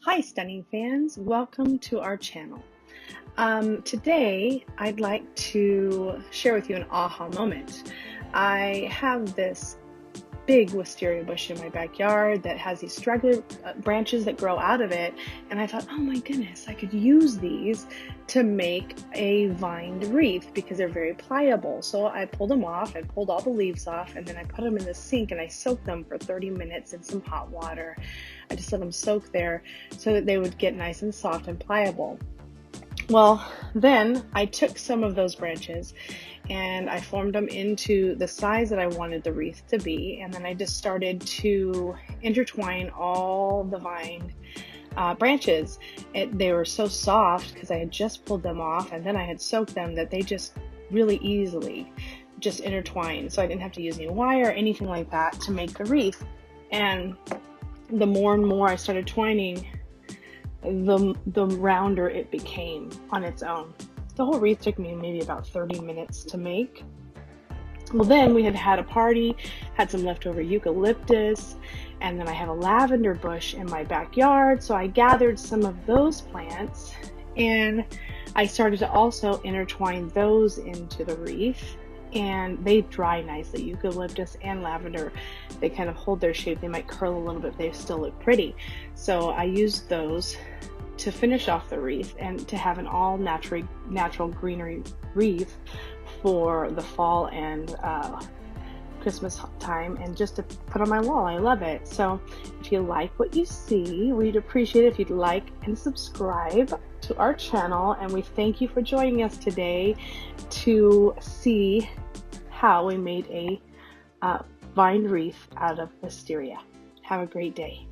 Hi, stunning fans. Welcome to our channel. Today, I'd like to share with you an aha moment. I have this big wisteria bush in my backyard that has these straggler branches that grow out of it, and I thought, oh my goodness, I could use these to make a vined wreath because they're very pliable. So I pulled them off, I pulled all the leaves off, and then I put them in the sink and I soaked them for 30 minutes in some hot water. I just let them soak there so that they would get nice and soft and pliable. Well, then I took some of those branches and I formed them into the size that I wanted the wreath to be, and then I just started to intertwine all the vine branches. They were so soft because I had just pulled them off and then I had soaked them that they just really easily just intertwined, so I didn't have to use any wire or anything like that to make the wreath. And the more and more I started twining, the rounder it became on its own. The whole wreath took me maybe about 30 minutes to make. Well, then we had a party, had some leftover eucalyptus, and then I have a lavender bush in my backyard, so I gathered some of those plants and I started to also intertwine those into the wreath, and they dry nicely. Eucalyptus and lavender, they kind of hold their shape. They might curl a little bit, but they still look pretty. So I used those to finish off the wreath and to have an all natural greenery wreath for the fall and Christmas time, and just to put on my wall. I love it. So if you like what you see, we'd appreciate it if you'd like and subscribe to our channel, and we thank you for joining us today to see how we made a vine wreath out of wisteria. Have a great day.